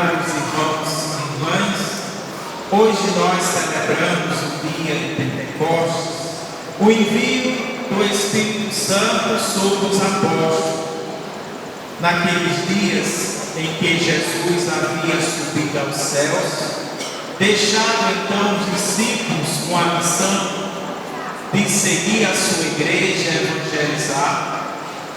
caros irmãos e irmãs, hoje nós celebramos o dia de Pentecostes, o envio do Espírito Santo sobre os apóstolos. Naqueles dias em que Jesus havia subido aos céus, deixando então os discípulos com a missão de seguir a sua igreja e evangelizar,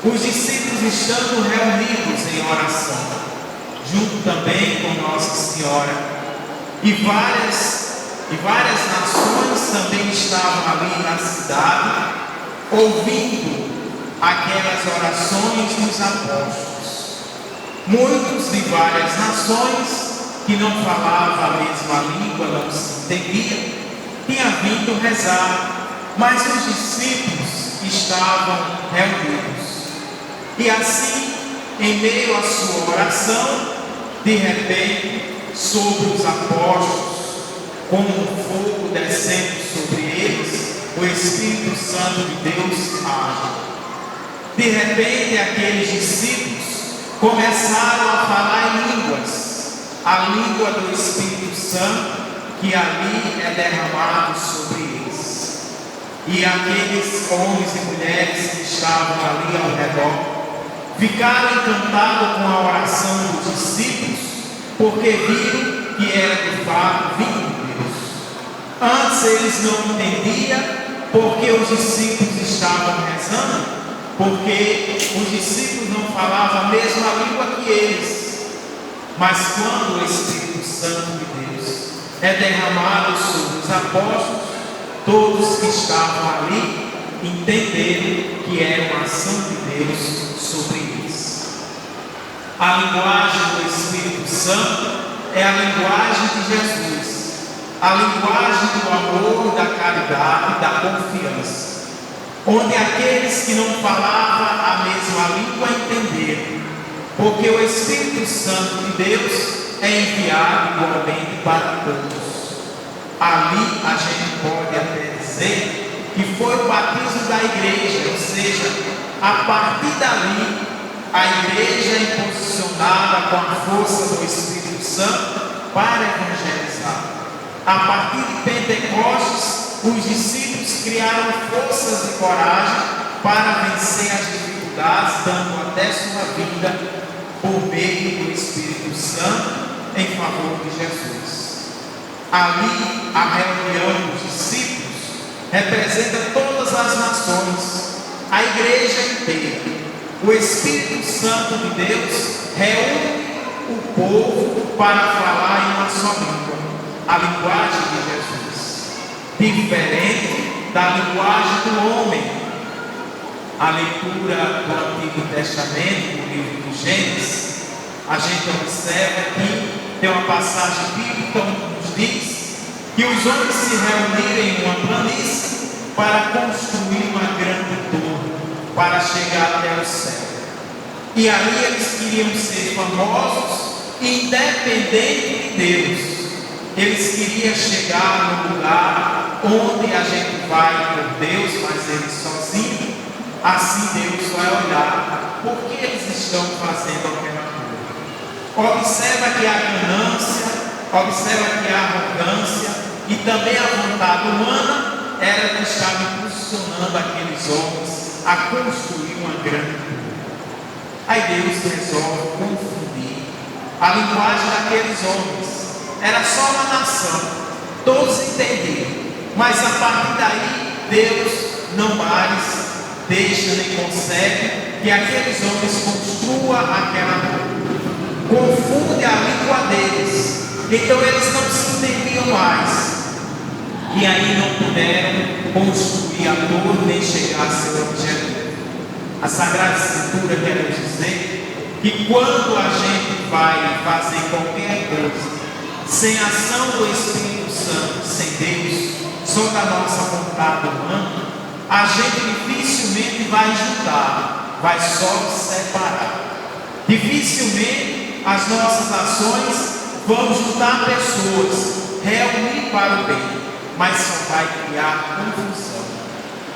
os discípulos estando reunidos em oração, junto também com Nossa Senhora, e várias nações também estavam ali na cidade, ouvindo aquelas orações dos apóstolos. Muitos de várias nações que não falavam a mesma língua, não se entendiam, tinham vindo rezar, mas os discípulos estavam reunidos. E assim, em meio à sua oração, de repente, sobre os apóstolos, como um fogo descendo sobre eles, o Espírito Santo de Deus age. De repente, aqueles discípulos começaram a falar em línguas, a língua do Espírito Santo, que ali é derramado sobre eles. E aqueles homens e mulheres que estavam ali ao redor ficaram encantados com a oração dos discípulos, porque viram que era de fato vindo de Deus. Antes eles não entendiam porque os discípulos estavam rezando, porque os discípulos não falavam a mesma língua que eles. Mas quando o Espírito Santo de Deus é derramado sobre os apóstolos, todos que estavam ali entenderam que era uma ação de Deus sobre eles. A linguagem do Espírito Santo é a linguagem de Jesus, a linguagem do amor, da caridade, da confiança, onde aqueles que não falavam a mesma língua entenderam, porque o Espírito Santo de Deus é enviado igualmente para todos. Ali a gente pode até dizer que foi o batismo da igreja, ou seja, a partir dali a igreja é posicionada com a força do Espírito Santo para evangelizar. A partir de Pentecostes, os discípulos criaram forças e coragem para vencer as dificuldades, dando até sua vida por meio do Espírito Santo em favor de Jesus. Ali, a reunião dos discípulos representa todas as nações, a igreja inteira. O Espírito Santo de Deus reúne o povo para falar em uma só língua, a linguagem de Jesus, diferente da linguagem do homem. A leitura do Antigo Testamento, no livro do Gênesis, a gente observa que tem uma passagem bíblica que nos diz que os homens se reuniram em uma planície para construir uma grande torre para chegar até o céu. E aí eles queriam ser famosos, independente de Deus. Eles queriam chegar no lugar onde a gente vai por Deus, mas eles sozinhos. Assim Deus vai olhar por que eles estão fazendo aquela coisa. Observa que a ganância, observa que a arrogância e também a vontade humana era que estava impulsionando aqueles homens a construir uma grande torre. Aí Deus resolve confundir a linguagem daqueles homens. Era só uma nação, todos entendiam, mas a partir daí Deus não mais deixa nem concede que aqueles homens construam aquela torre. Confunde a língua deles, então eles não se entendiam mais. E aí não puderam construir a torre nem chegar a seu objetivo. A Sagrada Escritura quer nos dizer que quando a gente vai fazer qualquer coisa sem a ação do Espírito Santo, sem Deus, só da nossa vontade humana, a gente dificilmente vai juntar, vai só separar. Dificilmente as nossas ações vão juntar pessoas, reunir para o bem, mas só vai criar confusão.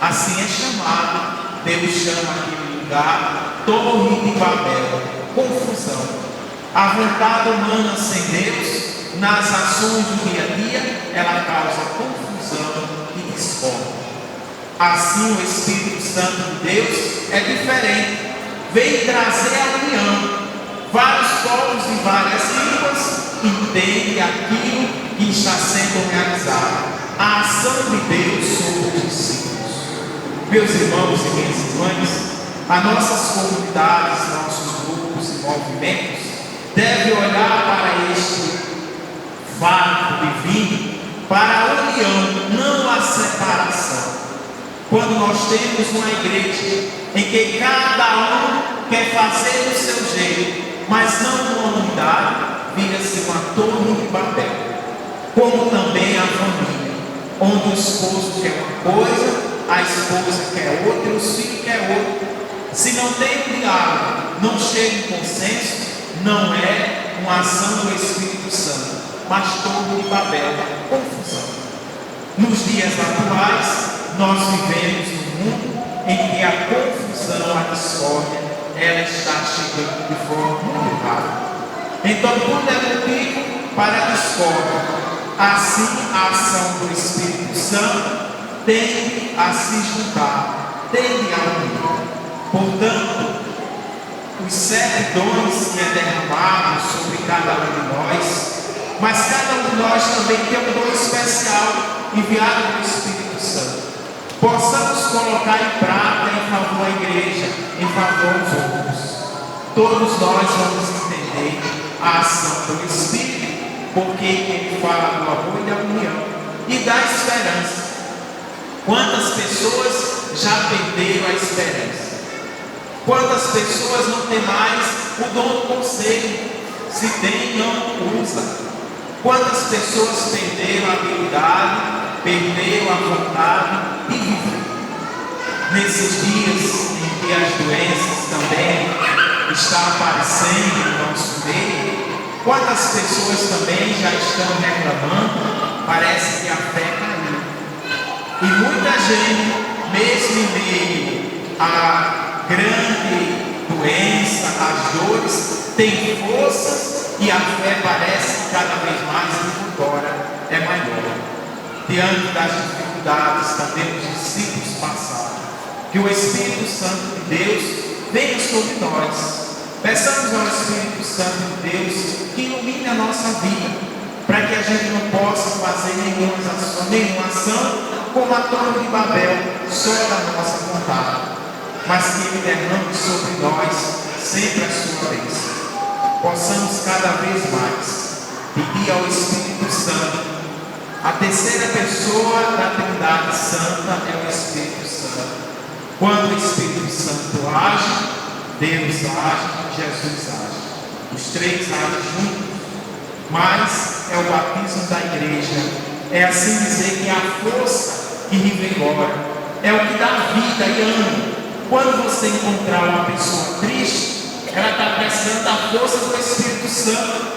Assim é chamado, Deus chama aquele lugar Torre de Babel, confusão. A vontade humana sem Deus, nas ações do dia a dia, ela causa confusão e discórdia. Assim, o Espírito Santo de Deus é diferente. Vem trazer a união. Vários povos e várias línguas entendem aquilo que está sendo realizado. A ação de Deus sobre os discípulos. Meus irmãos e minhas irmãs, as nossas comunidades, nossos grupos e movimentos devem olhar para este fato divino, para a união, não a separação. Quando nós temos uma igreja em que cada um quer fazer do seu jeito, mas não uma unidade, vira-se uma torre de Babel. Como também a família, onde o esposo quer uma coisa, a esposa quer outra e os filhos querem outra. Se não tem diálogo, não chega em consenso, não é uma ação do Espírito Santo, mas torre de Babel, confusão. Nos dias atuais, nós vivemos num mundo em que a confusão, a discórdia, ela está chegando de forma muito rápida. Então tudo é motivo para a discórdia. Assim, a ação do Espírito Santo tende a se juntar, tende a unir. Portanto, os 7 dons que é derramado sobre cada um de nós, mas cada um de nós também tem um dom especial enviado pelo Espírito Santo. Possamos colocar em prática em favor da igreja, em favor dos outros. Todos nós vamos entender a ação do Espírito, porque ele fala do amor e da união e da esperança. Quantas pessoas já perderam a esperança? Quantas pessoas não têm mais o dom do conselho? Se tem, não usa. Quantas pessoas perderam a habilidade, perderam a vontade de viver? Nesses dias em que as doenças também estão aparecendo no nosso meio, quantas pessoas também já estão reclamando? Parece que a fé caiu. E muita gente, mesmo em meio à grande doença, às dores, tem forças e a fé parece que cada vez mais agora é maior. Diante das dificuldades também os discípulos passaram, que o Espírito Santo de Deus venha sobre nós. Peçamos ao Espírito Santo de Deus que ilumine a nossa vida, para que a gente não possa fazer nenhuma ação como a torre de Babel, só da nossa vontade, mas que Ele derrame sobre nós sempre a sua bênção. Possamos cada vez mais pedir ao Espírito Santo. A terceira pessoa da Trindade Santa é o Espírito Santo. Quando o Espírito Santo age, Deus age, Jesus age. Os três agem juntos, mas é o batismo da igreja. É assim dizer que é a força que revigora, é o que dá vida e ânimo. Quando você encontrar uma pessoa triste, ela está precisando da força do Espírito Santo.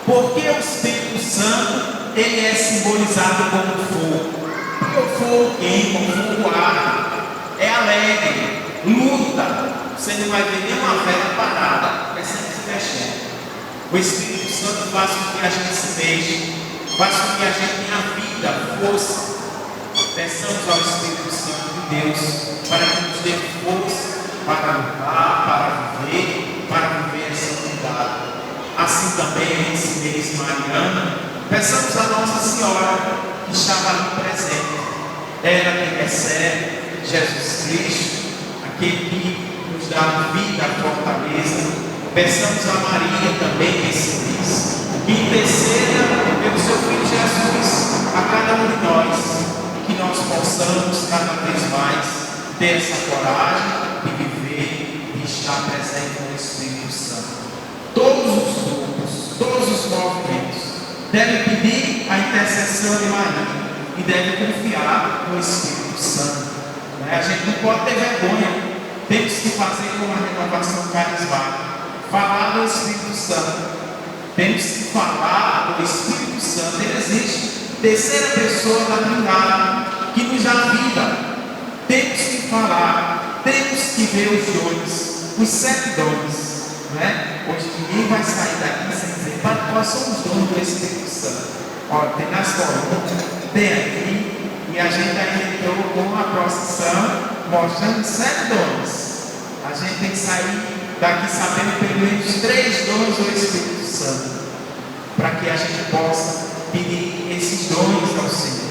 Porque o Espírito Santo, ele é simbolizado como fogo. Porque o fogo queima, o fogo arde, é alegre, luta. Você não vai ver nenhuma vela parada, é sempre se mexendo. O Espírito Santo faz com que a gente se mexa, faz com que a gente tenha vida, força. Peçamos ao Espírito Santo de Deus para que nos dê força para lutar, para viver essa unidade. Assim também, nesse mês mariano, peçamos a Nossa Senhora, que estava ali presente. Ela que recebe Jesus Cristo, aquele que nos dá vida, fortaleza. Peçamos a Maria também nesse mês, que interceda pelo seu Filho Jesus a cada um de nós. Que nós possamos cada vez mais ter essa coragem de viver e estar presente no Espírito Santo. Todos os grupos, todos os movimentos devem pedir a intercessão de Maria e devem confiar no Espírito Santo. A gente não pode ter vergonha, temos que fazer como a renovação carismática, falar do Espírito Santo. Temos que falar do Espírito Santo, ele existe. Terceira pessoa da Trindade, que nos dá vida. Temos que falar, temos que ver os dons, os 7 dons, né? Hoje ninguém vai sair daqui sem dizer, Padre, quais são os dons do Espírito Santo? Olha, tem nas colunas, tem aqui, e a gente ainda entrou com a procissão mostrando 7 dons. A gente tem que sair daqui sabendo pelo menos 3 dons do Espírito Santo, para que a gente possa pedir esses dons ao Senhor,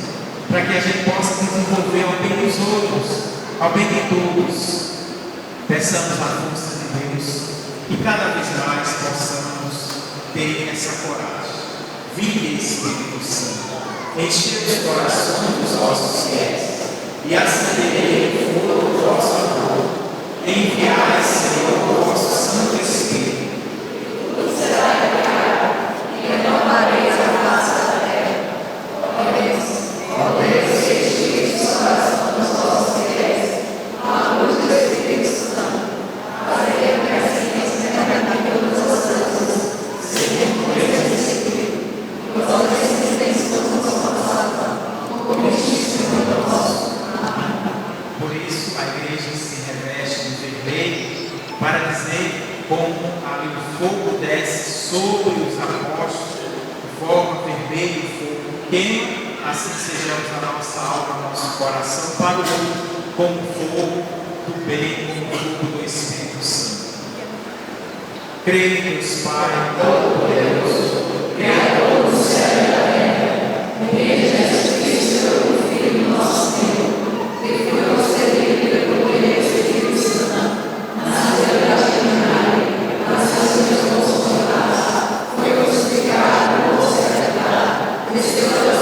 para que a gente possa desenvolver ao bem dos outros, ao bem de todos. Peçamos a força de Deus e cada vez mais possamos ter essa coragem. Vinde, Espírito Santo, enchei os corações dos vossos fiéis e acendei o fogo do vosso amor. Enviai, Senhor, o vosso Santo Espírito. Tudo será criado e renovarei a face da terra. Ó Deus, enchei os corações dos vossos fiéis à luz do Espírito Santo. Fazei que assim experimentem todas as coisas, segundo o mesmo Espírito, e vós existêis como salvação, como Cristo nosso. Por isso, a igreja se reveste de vermelho para dizer como ali o fogo desce sobre os apóstolos, de forma vermelha, o fogo queima, assim sejamos a nossa alma, nosso coração para o outro, como fogo do bem, como fogo do Espírito Santo. Creio em Deus Pai Todo-Poderoso, Criador do céu e da terra, em Jesus Cristo, o Filho do nosso Senhor, que foi concebido pelo poder do Espírito Santo, nasceu da Virgem Maria, nasceu de Deus, foi crucificado, morto e sepultado, desceu aos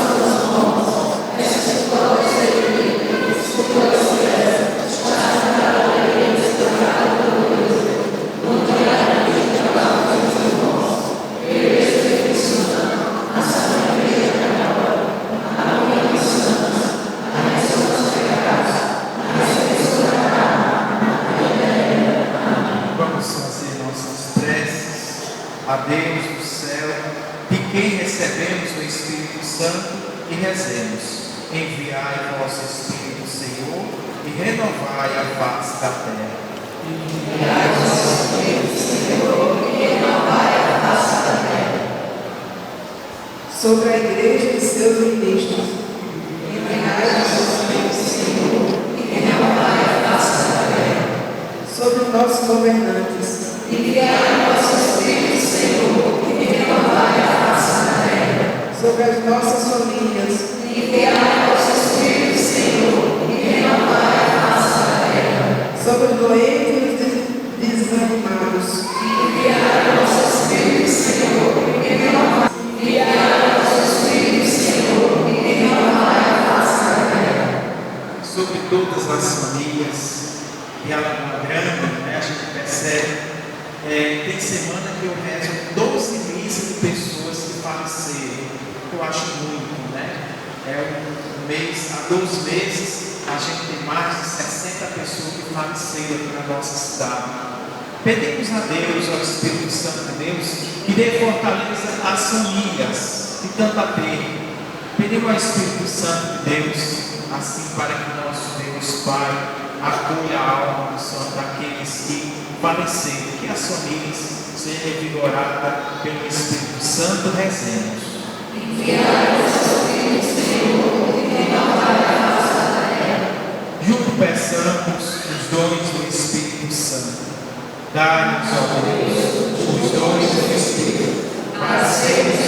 mortos, ressuscitou ao terceiro dia, subiu aos céus, está sentado à direita do Pai Todo-Poderoso, onde há de julgar os mortos, e o Espírito Santo, a Santa Igreja Católica, a comunhão dos santos, a remissão dos pecados, a ressurreição da carne. Vamos fazer nossas preces a Deus do céu, de quem recebemos o Espírito Santo, e rezemos: enviai vosso Espírito, Senhor, e renovai a face da terra. Enviai vosso Espírito, Senhor, e renovai a face da terra. Sobre a igreja e seus ministros, Enviai vosso Espírito, Senhor, e renovai a face da terra. sobre nossos governantes, Enviai vosso Espírito, Senhor, e renovai a face da terra. sobre as nossas famílias, Enviai vosso Espírito, Senhor, e renovai a face da terra. sobre os doentes e os desanimados, Enviai vosso Espírito, Senhor, e renovai. Enviai vosso Espírito, Senhor, e renovai a face da terra. Sobre todas as famílias, e a Lagoa Grande, né, a gente percebe, tem semana que eu rezo 12 missas de pessoas que faleceram. Eu acho muito, né? Um mês, há 2 meses, a gente tem mais de 60 pessoas que faleceram aqui na nossa cidade. Pedimos a Deus, ao Espírito Santo de Deus, que dê fortaleza às famílias que tanto apegam. Pedimos ao Espírito Santo de Deus, assim para que nosso Deus Pai acolha a alma do santo daqueles que faleceram, que as famílias sejam revigoradas pelo Espírito Santo. Rezemos. Enviai vosso Espírito, Senhor, e renovai a face da terra. Junto peçamos os dons do Espírito Santo. Dai-nos, ó Deus, os dons do Espírito, para sermos